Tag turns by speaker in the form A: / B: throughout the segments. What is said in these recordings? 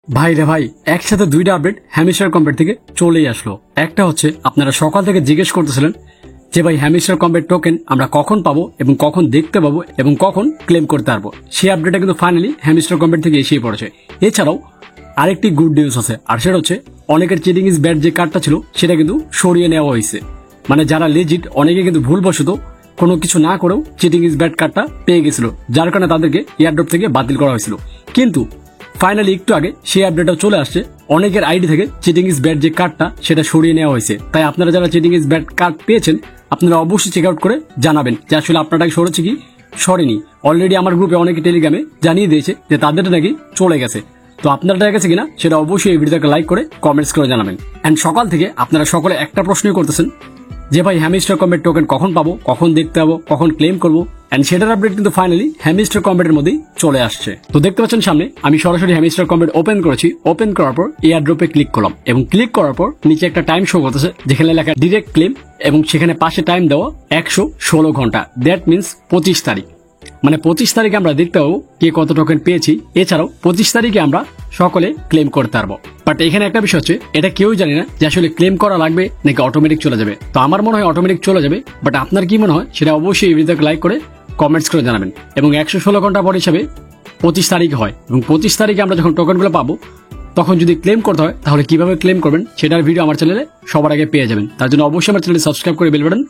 A: ভাই রে ভাই, একসাথে দুইটা আপডেট হ্যামিস্টার কম্বেট থেকে চলেই আসলো। একটা হচ্ছে আপনারা সকাল থেকে জিজ্ঞেস করতেছিলেন যে ভাই হ্যামিস্টার কম্বেট টোকেন আমরা কখন পাবো এবং কখন দেখতে পাবো এবং কখন ক্লেম করতে পারবো। সেই আপডেটটা কিন্তু ফাইনালি হ্যামিস্টার কম্বেট থেকে এসেই পড়েছে। এছাড়াও আরেকটি গুড নিউজ আছে, আর সেটা হচ্ছে অনেকের চিটিং ইজ ব্যাড যে কার্ডটা ছিল সেটা কিন্তু সরিয়ে নেওয়া হয়েছে। মানে যারা লেজিট, অনেকে কিন্তু ভুলবশত কোনো কিছু না করেও চিটিং ইজ ব্যাড কার্ডটা পেয়ে গেছিল, যার কারণে তাদেরকে এয়ারড্রপ থেকে বাতিল করা হয়েছিল। কিন্তু ফাইনালি একটু আগে সেই আপডেটটা চলে আসছে, অনেকের আইডি থেকে চিটিং ইজ ব্যাড যে কার্ডটা সেটা সরিয়ে নেওয়া হয়েছে। তাই আপনারা যারা চিটিং ইজ ব্যাড কার্ড পেয়েছেন আপনারা অবশ্যই চেক আউট করে জানাবেন যে আসলে আপনারটাকে সরেছে কি সরেনি। অলরেডি আমার গ্রুপে অনেকে টেলিগ্রামে জানিয়ে দিয়েছে যে তাদেরটা নাকি চলে গেছে। তো আপনারটা গেছে কিনা সেটা অবশ্যই এই ভিডিওটাকে লাইক করে কমেন্টস করে জানাবেন। এন্ড সকাল থেকে আপনারা সকলে একটা প্রশ্নই করতেছেন যে ভাই হ্যামিস্টার কম্বেট টোকেন কখন পাবো, কখন দেখতে পাবো, কখন ক্লেম করবো। এন্ড সেটার আপডেট কিন্তু ফাইনালি হ্যামিস্টার কম্বেটের মধ্যেই চলে আসছে। তো দেখতে পাচ্ছেন সামনে আমি সরাসরি হ্যামিস্টার কম্বেট ওপেন করেছি। ওপেন করার পর এয়ারড্রপে ক্লিক করলাম এবং ক্লিক করার পর নিচে একটা টাইম শো করতেছে যেখানে লেখা ডিরেক্ট ক্লেম এবং সেখানে পাশে টাইম দেওয়া 116 ঘন্টা। দ্যাট মিনস 25 তারিখ। মানে 25 তারিখে আমরা দেখতে পাবো কে কত টোকেন পেয়েছি। এছাড়াও 25 তারিখে আমরা সকলে ক্লেম করতে পারবো। বাট এখানে একটা বিষয় হচ্ছে, এটা কেউ জানি না যে আসলে ক্লেম করা লাগবে নাকি অটোমেটিক চলে যাবে। তো আমার মনে হয় অটোমেটিক চলে যাবে, বাট আপনার কি মনে হয় সেটা অবশ্যই এই ভিডিওকে লাইক করে কমেন্টস করে জানাবেন। এবং 116 ঘন্টা পর হিসাবে 25 তারিখে হয় এবং 25 তারিখে আমরা যখন টোকেনগুলো পাবো তখন যদি ক্লেম করতে হয় তাহলে কিভাবে ক্লেম করবেন সেটার ভিডিও আমার চ্যানেলে সবার আগে পেয়ে যাবেন। তার জন্য অবশ্যই আমার চ্যানেলে সাবস্ক্রাইব করে বেল বাটন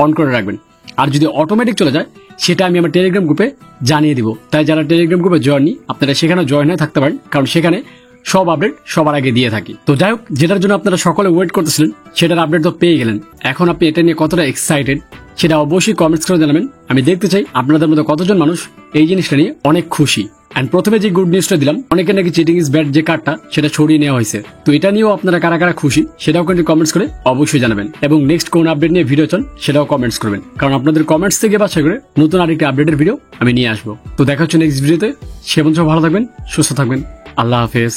A: অন করে রাখবেন। আর যদি অটোমেটিক চলে যায় সেটা আমি আমার টেলিগ্রাম গ্রুপে জানিয়ে দিব। তাই যারা টেলিগ্রাম গ্রুপে জয়েন নি আপনারা সেখানে জয়েন হয়ে থাকতে পারেন, কারণ সেখানে সব আপডেট সবার আগে দিয়ে থাকি। তো যাই হোক, যেটার জন্য আপনারা সকলে ওয়েট করতেছিলেন সেটার আপডেট তো পেয়ে গেলেন। এখন আপনি এটা নিয়ে কতটা এক্সাইটেড সেটা অবশ্যই কমেন্টস করে জানাবেন। আমি দেখতে চাই আপনাদের মধ্যে কতজন মানুষ এই জিনিসটা নিয়ে অনেক খুশি। এন্ড প্রথমে যে গুড নিউজটা দিলাম, অনেকে নাকি চিটিং ইজ ব্যাড যে কার্ডটা সেটা সরিয়ে নেওয়া হয়েছে। তো এটা নিয়েও আপনারা কারা কারা খুশি সেটাও কিন্তু কমেন্টস করে অবশ্যই জানাবেন। এবং নেক্সট কোন আপডেট নিয়ে ভিডিও চান সেটাও কমেন্টস করবেন, কারণ আপনাদের কমেন্টস থেকে বাছাই করে নতুন আরেকটি আপডেটের ভিডিও আমি নিয়ে আসবো। তো দেখা হচ্ছে নেক্সট ভিডিওতে। সে পর্যন্ত ভালো থাকবেন, সুস্থ থাকবেন। আল্লাহ হাফেজ।